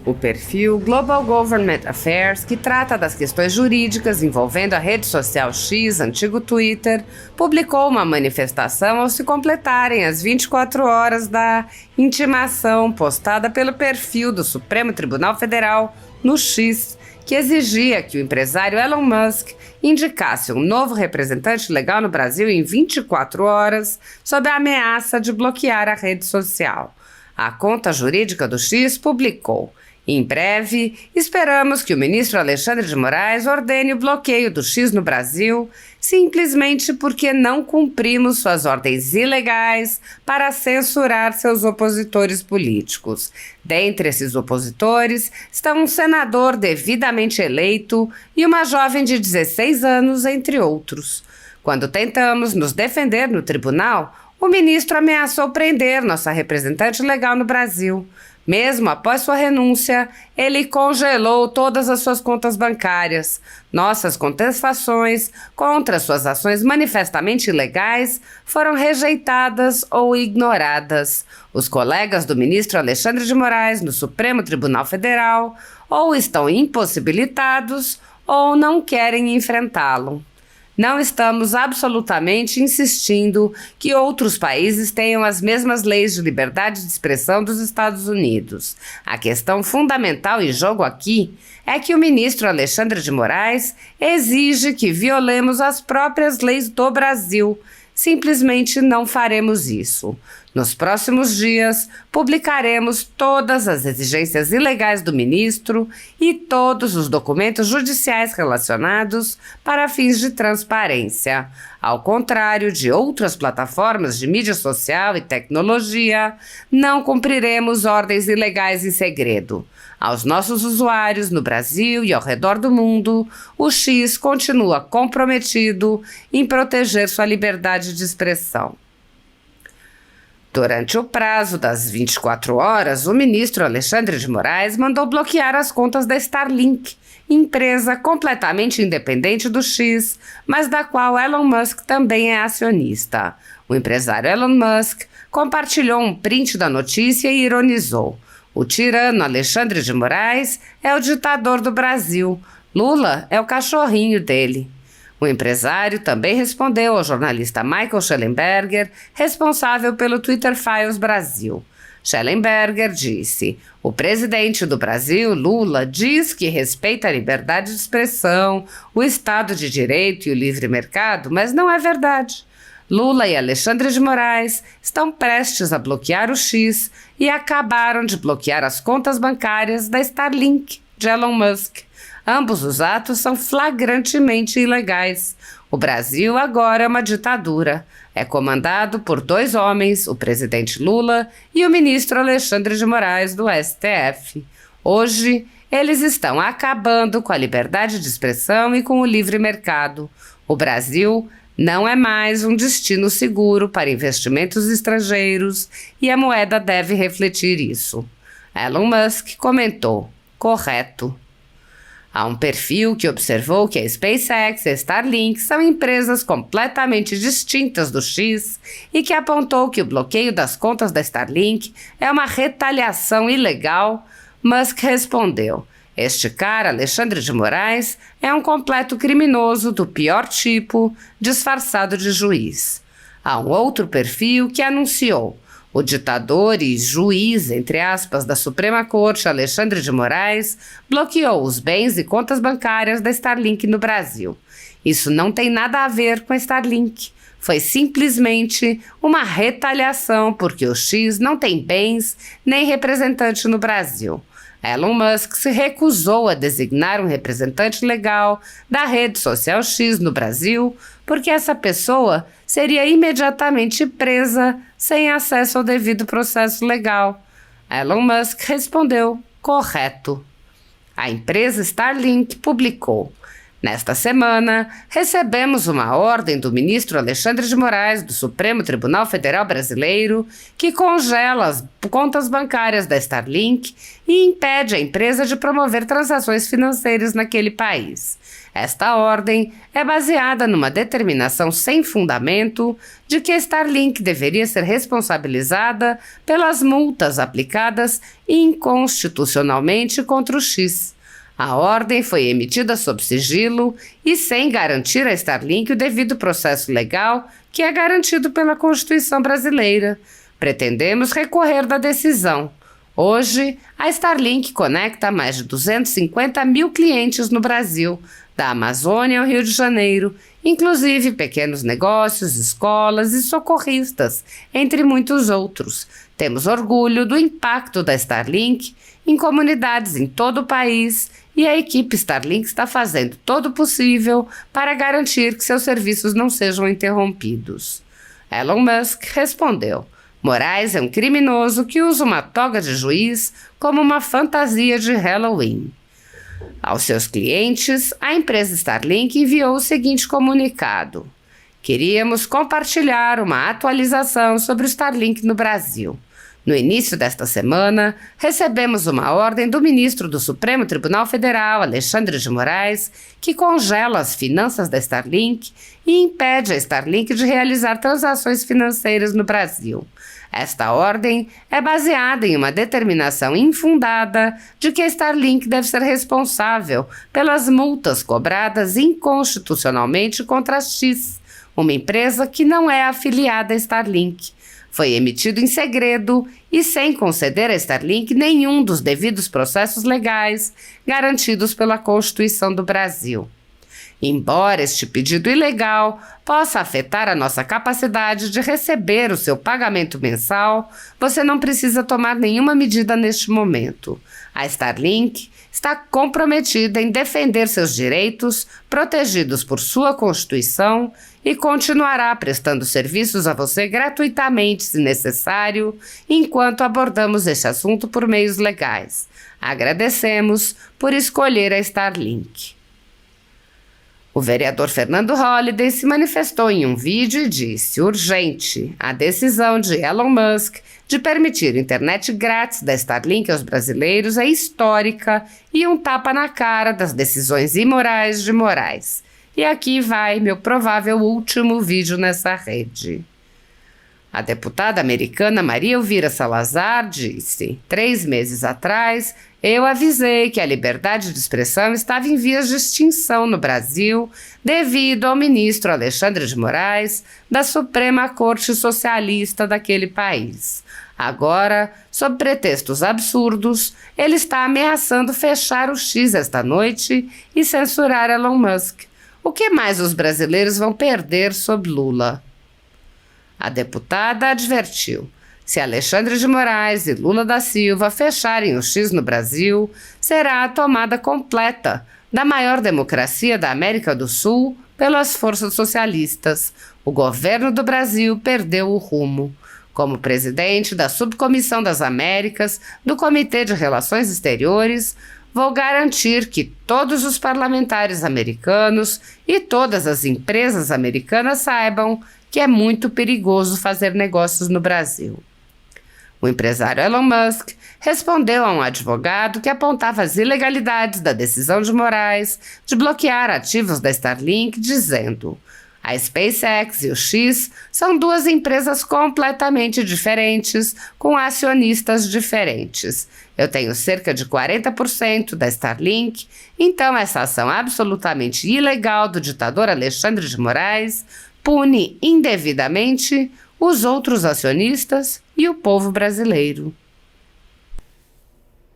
O perfil Global Government Affairs, que trata das questões jurídicas envolvendo a rede social X, antigo Twitter, publicou uma manifestação ao se completarem as 24 horas da intimação postada pelo perfil do Supremo Tribunal Federal no X, que exigia que o empresário Elon Musk indicasse um novo representante legal no Brasil em 24 horas, sob a ameaça de bloquear a rede social. A conta jurídica do X publicou: em breve, esperamos que o ministro Alexandre de Moraes ordene o bloqueio do X no Brasil, simplesmente porque não cumprimos suas ordens ilegais para censurar seus opositores políticos. Dentre esses opositores estão um senador devidamente eleito e uma jovem de 16 anos, entre outros. Quando tentamos nos defender no tribunal, o ministro ameaçou prender nossa representante legal no Brasil. Mesmo após sua renúncia, ele congelou todas as suas contas bancárias. Nossas contestações contra suas ações manifestamente ilegais foram rejeitadas ou ignoradas. Os colegas do ministro Alexandre de Moraes no Supremo Tribunal Federal ou estão impossibilitados ou não querem enfrentá-lo. Não estamos absolutamente insistindo que outros países tenham as mesmas leis de liberdade de expressão dos Estados Unidos. A questão fundamental em jogo aqui é que o ministro Alexandre de Moraes exige que violemos as próprias leis do Brasil. Simplesmente não faremos isso. Nos próximos dias, publicaremos todas as exigências ilegais do ministro e todos os documentos judiciais relacionados para fins de transparência. Ao contrário de outras plataformas de mídia social e tecnologia, não cumpriremos ordens ilegais em segredo. Aos nossos usuários no Brasil e ao redor do mundo, o X continua comprometido em proteger sua liberdade de expressão. Durante o prazo das 24 horas, o ministro Alexandre de Moraes mandou bloquear as contas da Starlink, empresa completamente independente do X, mas da qual Elon Musk também é acionista. O empresário Elon Musk compartilhou um print da notícia e ironizou: o tirano Alexandre de Moraes é o ditador do Brasil. Lula é o cachorrinho dele. O empresário também respondeu ao jornalista Michael Shellenberger, responsável pelo Twitter Files Brasil. Shellenberger disse: o presidente do Brasil, Lula, diz que respeita a liberdade de expressão, o Estado de Direito e o livre mercado, mas não é verdade. Lula e Alexandre de Moraes estão prestes a bloquear o X e acabaram de bloquear as contas bancárias da Starlink de Elon Musk. Ambos os atos são flagrantemente ilegais. O Brasil agora é uma ditadura. É comandado por dois homens, o presidente Lula e o ministro Alexandre de Moraes do STF. Hoje, eles estão acabando com a liberdade de expressão e com o livre mercado. O Brasil não é mais um destino seguro para investimentos estrangeiros e a moeda deve refletir isso. Elon Musk comentou: correto. Há um perfil que observou que a SpaceX e a Starlink são empresas completamente distintas do X e que apontou que o bloqueio das contas da Starlink é uma retaliação ilegal. Musk respondeu: este cara, Alexandre de Moraes, é um completo criminoso do pior tipo, disfarçado de juiz. Há um outro perfil que anunciou: o ditador e juiz, entre aspas, da Suprema Corte, Alexandre de Moraes, bloqueou os bens e contas bancárias da Starlink no Brasil. Isso não tem nada a ver com a Starlink. Foi simplesmente uma retaliação porque o X não tem bens nem representante no Brasil. Elon Musk se recusou a designar um representante legal da rede social X no Brasil porque essa pessoa seria imediatamente presa sem acesso ao devido processo legal. Elon Musk respondeu: correto. A empresa Starlink publicou: Nesta semana, recebemos uma ordem do ministro Alexandre de Moraes, do Supremo Tribunal Federal Brasileiro, que congela as contas bancárias da Starlink e impede a empresa de promover transações financeiras naquele país. Esta ordem é baseada numa determinação sem fundamento de que a Starlink deveria ser responsabilizada pelas multas aplicadas inconstitucionalmente contra o X. A ordem foi emitida sob sigilo e sem garantir à Starlink o devido processo legal que é garantido pela Constituição brasileira. Pretendemos recorrer da decisão. Hoje, a Starlink conecta mais de 250 mil clientes no Brasil, da Amazônia ao Rio de Janeiro, inclusive pequenos negócios, escolas e socorristas, entre muitos outros. Temos orgulho do impacto da Starlink em comunidades em todo o país e a equipe Starlink está fazendo todo o possível para garantir que seus serviços não sejam interrompidos. Elon Musk respondeu: Moraes é um criminoso que usa uma toga de juiz como uma fantasia de Halloween. Aos seus clientes, a empresa Starlink enviou o seguinte comunicado: queríamos compartilhar uma atualização sobre o Starlink no Brasil. No início desta semana, recebemos uma ordem do ministro do Supremo Tribunal Federal, Alexandre de Moraes, que congela as finanças da Starlink e impede a Starlink de realizar transações financeiras no Brasil. Esta ordem é baseada em uma determinação infundada de que a Starlink deve ser responsável pelas multas cobradas inconstitucionalmente contra a X, uma empresa que não é afiliada à Starlink. Foi emitido em segredo e sem conceder à Starlink nenhum dos devidos processos legais garantidos pela Constituição do Brasil. Embora este pedido ilegal possa afetar a nossa capacidade de receber o seu pagamento mensal, você não precisa tomar nenhuma medida neste momento. A Starlink está comprometida em defender seus direitos, protegidos por sua Constituição, e continuará prestando serviços a você gratuitamente, se necessário, enquanto abordamos este assunto por meios legais. Agradecemos por escolher a Starlink. O vereador Fernando Holliday se manifestou em um vídeo e disse: urgente, a decisão de Elon Musk de permitir internet grátis da Starlink aos brasileiros é histórica e um tapa na cara das decisões imorais de Moraes. E aqui vai meu provável último vídeo nessa rede. A deputada americana Maria Elvira Salazar disse: 3 meses atrás, eu avisei que a liberdade de expressão estava em vias de extinção no Brasil devido ao ministro Alexandre de Moraes da Suprema Corte Socialista daquele país. Agora, sob pretextos absurdos, ele está ameaçando fechar o X esta noite e censurar Elon Musk. O que mais os brasileiros vão perder sob Lula? A deputada advertiu: se Alexandre de Moraes e Lula da Silva fecharem o X no Brasil, será a tomada completa da maior democracia da América do Sul pelas forças socialistas. O governo do Brasil perdeu o rumo. Como presidente da Subcomissão das Américas do Comitê de Relações Exteriores, vou garantir que todos os parlamentares americanos e todas as empresas americanas saibam que é muito perigoso fazer negócios no Brasil. O empresário Elon Musk respondeu a um advogado que apontava as ilegalidades da decisão de Moraes de bloquear ativos da Starlink, dizendo: a SpaceX e o X são 2 empresas completamente diferentes, com acionistas diferentes. Eu tenho cerca de 40% da Starlink, então essa ação absolutamente ilegal do ditador Alexandre de Moraes pune indevidamente os outros acionistas e o povo brasileiro.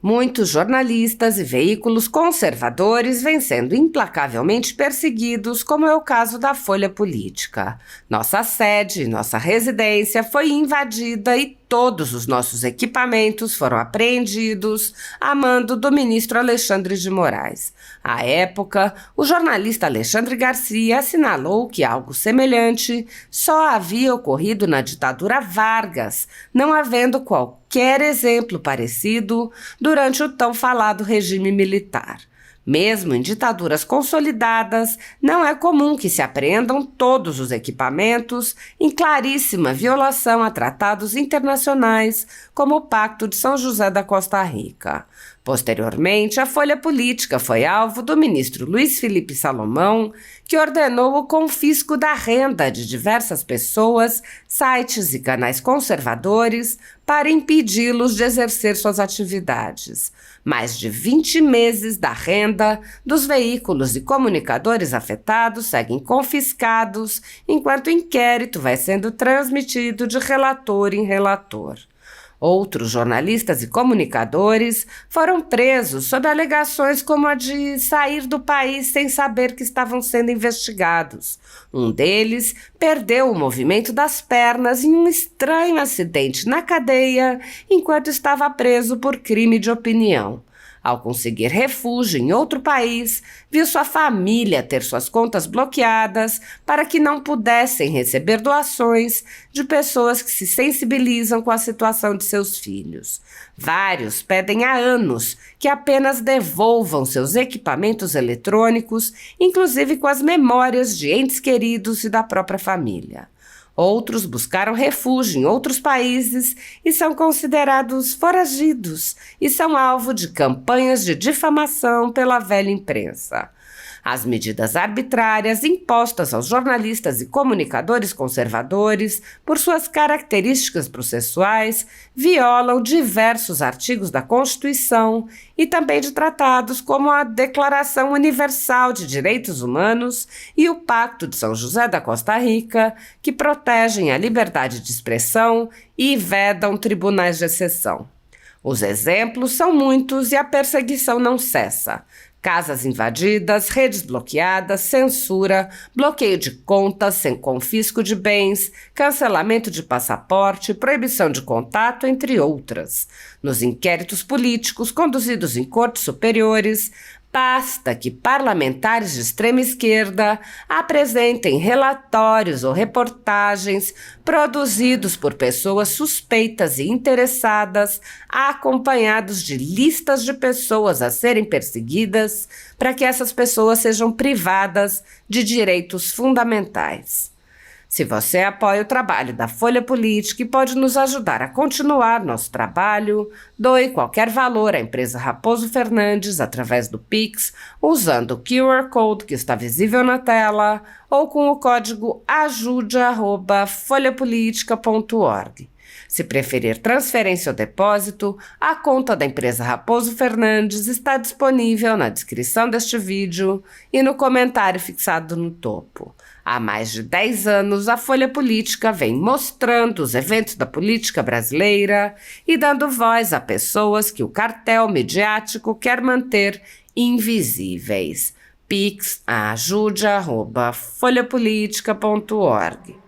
Muitos jornalistas e veículos conservadores vêm sendo implacavelmente perseguidos, como é o caso da Folha Política. Nossa sede, nossa residência foi invadida e todos os nossos equipamentos foram apreendidos a mando do ministro Alexandre de Moraes. À época, o jornalista Alexandre Garcia assinalou que algo semelhante só havia ocorrido na ditadura Vargas, não havendo qualquer exemplo parecido durante o tão falado regime militar. Mesmo em ditaduras consolidadas, não é comum que se apreendam todos os equipamentos, em claríssima violação a tratados internacionais, como o Pacto de São José da Costa Rica. Posteriormente, a Folha Política foi alvo do ministro Luiz Felipe Salomão, que ordenou o confisco da renda de diversas pessoas, sites e canais conservadores para impedi-los de exercer suas atividades. Mais de 20 meses da renda dos veículos e comunicadores afetados seguem confiscados, enquanto o inquérito vai sendo transmitido de relator em relator. Outros jornalistas e comunicadores foram presos sob alegações como a de sair do país sem saber que estavam sendo investigados. Um deles perdeu o movimento das pernas em um estranho acidente na cadeia enquanto estava preso por crime de opinião. Ao conseguir refúgio em outro país, viu sua família ter suas contas bloqueadas para que não pudessem receber doações de pessoas que se sensibilizam com a situação de seus filhos. Vários pedem há anos que apenas devolvam seus equipamentos eletrônicos, inclusive com as memórias de entes queridos e da própria família. Outros buscaram refúgio em outros países e são considerados foragidos e são alvo de campanhas de difamação pela velha imprensa. As medidas arbitrárias impostas aos jornalistas e comunicadores conservadores, por suas características processuais, violam diversos artigos da Constituição e também de tratados como a Declaração Universal de Direitos Humanos e o Pacto de São José da Costa Rica, que protegem a liberdade de expressão e vedam tribunais de exceção. Os exemplos são muitos e a perseguição não cessa. Casas invadidas, redes bloqueadas, censura, bloqueio de contas sem confisco de bens, cancelamento de passaporte, proibição de contato, entre outras. Nos inquéritos políticos conduzidos em cortes superiores, basta que parlamentares de extrema esquerda apresentem relatórios ou reportagens produzidos por pessoas suspeitas e interessadas, acompanhados de listas de pessoas a serem perseguidas, para que essas pessoas sejam privadas de direitos fundamentais. Se você apoia o trabalho da Folha Política e pode nos ajudar a continuar nosso trabalho, doe qualquer valor à empresa Raposo Fernandes através do Pix, usando o QR Code que está visível na tela ou com o código ajude@folhapolitica.org. Se preferir transferência ou depósito, a conta da empresa Raposo Fernandes está disponível na descrição deste vídeo e no comentário fixado no topo. Há mais de 10 anos, a Folha Política vem mostrando os eventos da política brasileira e dando voz a pessoas que o cartel midiático quer manter invisíveis. Pix ajude@folhapolitica.org.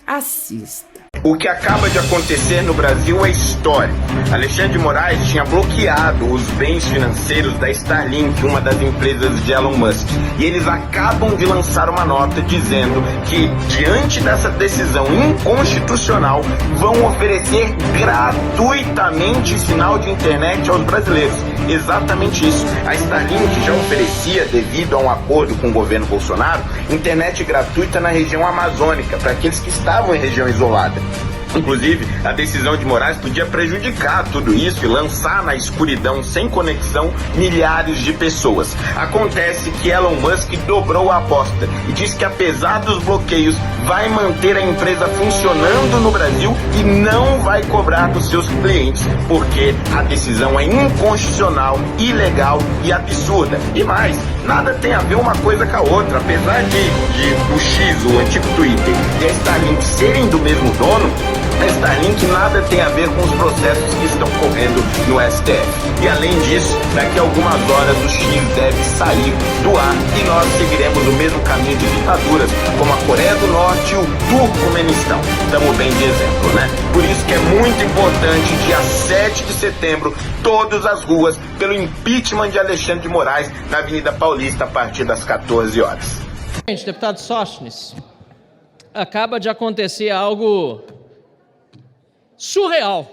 Assista. O que acaba de acontecer no Brasil é histórico. Alexandre de Moraes tinha bloqueado os bens financeiros da Starlink, uma das empresas de Elon Musk. E eles acabam de lançar uma nota dizendo que, diante dessa decisão inconstitucional, vão oferecer gratuitamente sinal de internet aos brasileiros. Exatamente isso. A Starlink já oferecia, devido a um acordo com o governo Bolsonaro, internet gratuita na região amazônica, para aqueles que estavam em região isolada. Inclusive, a decisão de Moraes podia prejudicar tudo isso e lançar na escuridão, sem conexão, milhares de pessoas. Acontece que Elon Musk dobrou a aposta e diz que, apesar dos bloqueios, vai manter a empresa funcionando no Brasil e não vai cobrar dos seus clientes, porque a decisão é inconstitucional, ilegal e absurda. E mais, nada tem a ver uma coisa com a outra. Apesar de o X, o antigo Twitter, e a Starlink serem do mesmo dono, a Starlink nada tem a ver com os processos que estão correndo no STF. E além disso, daqui a algumas horas o X deve sair do ar e nós seguiremos o mesmo caminho de ditaduras, como a Coreia do Norte e o Turcomenistão. Estamos bem de exemplo, né? Por isso que é muito importante, dia 7 de setembro, todas as ruas, pelo impeachment de Alexandre de Moraes, na Avenida Paulista, a partir das 14 horas. Gente, deputado Sóstenes, acaba de acontecer algo surreal.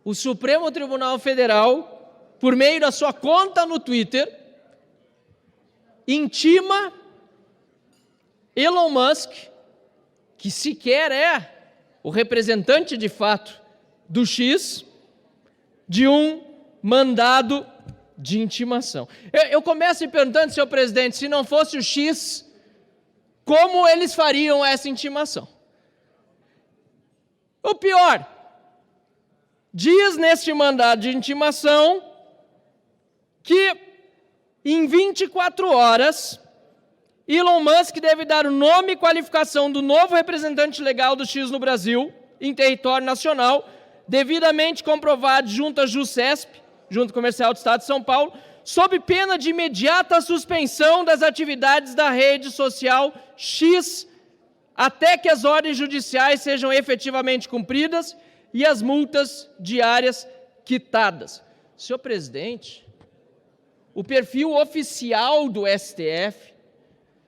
O Supremo Tribunal Federal por meio da sua conta no Twitter, intima Elon Musk, que sequer é o representante de fato do X, de um mandado de intimação. Eu começo me perguntando, senhor presidente, se não fosse o X, como eles fariam essa intimação? O pior, diz neste mandado de intimação que em 24 horas, Elon Musk deve dar o nome e qualificação do novo representante legal do X no Brasil, em território nacional, devidamente comprovado junto à JUSCESP, Junta Comercial do Estado de São Paulo, sob pena de imediata suspensão das atividades da rede social X, até que as ordens judiciais sejam efetivamente cumpridas e as multas diárias quitadas. Senhor presidente, o perfil oficial do STF,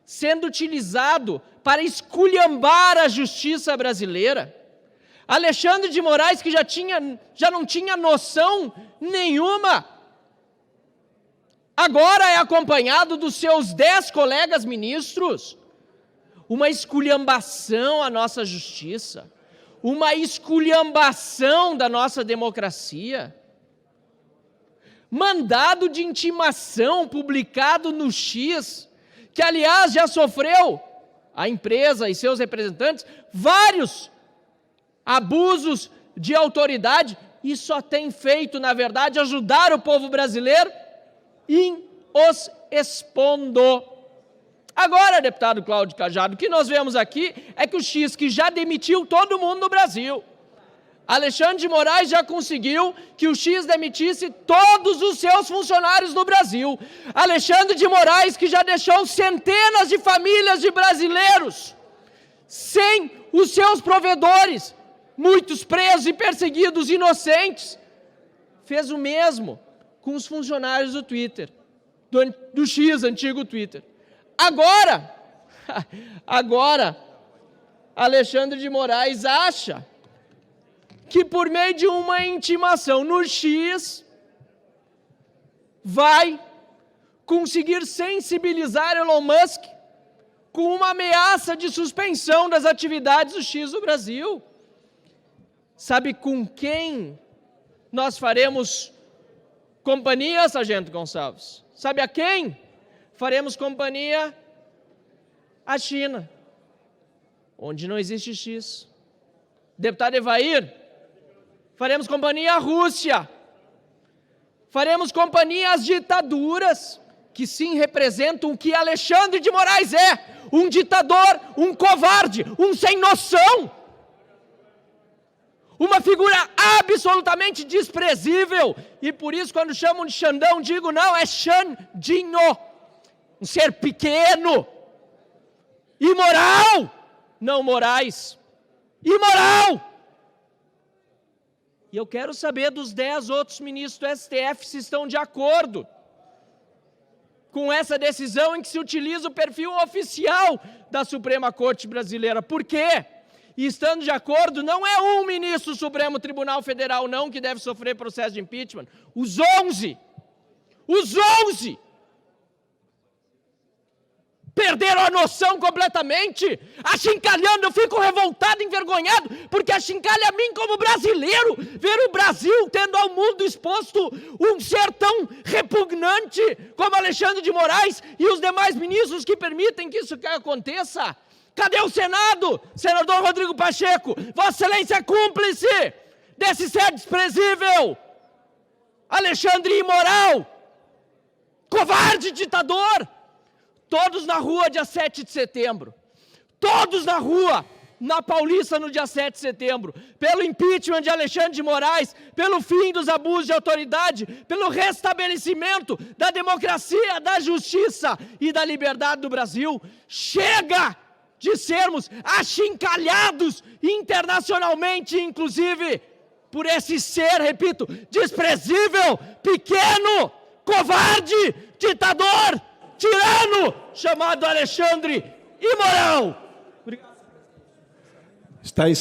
sendo utilizado para esculhambar a justiça brasileira, Alexandre de Moraes, que já não tinha noção nenhuma, agora é acompanhado dos seus 10 colegas ministros. Uma esculhambação à nossa justiça, uma esculhambação da nossa democracia. Mandado de intimação publicado no X, que aliás já sofreu, a empresa e seus representantes, vários abusos de autoridade, e só tem feito, na verdade, ajudar o povo brasileiro em os expondo. Agora, deputado Cláudio Cajado, o que nós vemos aqui é que o X, que já demitiu todo mundo no Brasil, Alexandre de Moraes já conseguiu que o X demitisse todos os seus funcionários no Brasil. Alexandre de Moraes, que já deixou centenas de famílias de brasileiros sem os seus provedores, muitos presos e perseguidos inocentes, fez o mesmo com os funcionários do Twitter, do X, antigo Twitter. Agora, Alexandre de Moraes acha que por meio de uma intimação no X, vai conseguir sensibilizar Elon Musk com uma ameaça de suspensão das atividades do X no Brasil. Sabe com quem nós faremos companhia, Sargento Gonçalves? Sabe a quem faremos companhia? A China, onde não existe X. Deputado Evair, faremos companhia à Rússia, faremos companhia às ditaduras, que sim representam o que Alexandre de Moraes é, um ditador, um covarde, um sem noção, uma figura absolutamente desprezível, e por isso quando chamam de Xandão, digo não, é Xandinho, um ser pequeno, imoral, não Moraes, imoral. E eu quero saber dos 10 outros ministros do STF se estão de acordo com essa decisão em que se utiliza o perfil oficial da Suprema Corte Brasileira. Por quê? E estando de acordo, não é um ministro do Supremo Tribunal Federal não que deve sofrer processo de impeachment. Os 11 perderam a noção completamente, achincalhando. Eu fico revoltado, envergonhado, porque achincalha a mim como brasileiro, ver o Brasil tendo ao mundo exposto um ser tão repugnante como Alexandre de Moraes e os demais ministros que permitem que isso aconteça. Cadê o Senado? Senador Rodrigo Pacheco, Vossa Excelência é cúmplice desse ser desprezível, Alexandre imoral, covarde, ditador. Todos na rua dia 7 de setembro, todos na rua, na Paulista no dia 7 de setembro, pelo impeachment de Alexandre de Moraes, pelo fim dos abusos de autoridade, pelo restabelecimento da democracia, da justiça e da liberdade do Brasil. Chega de sermos achincalhados internacionalmente, inclusive, por esse ser, repito, desprezível, pequeno, covarde, ditador, tirano, chamado Alexandre imoral. Está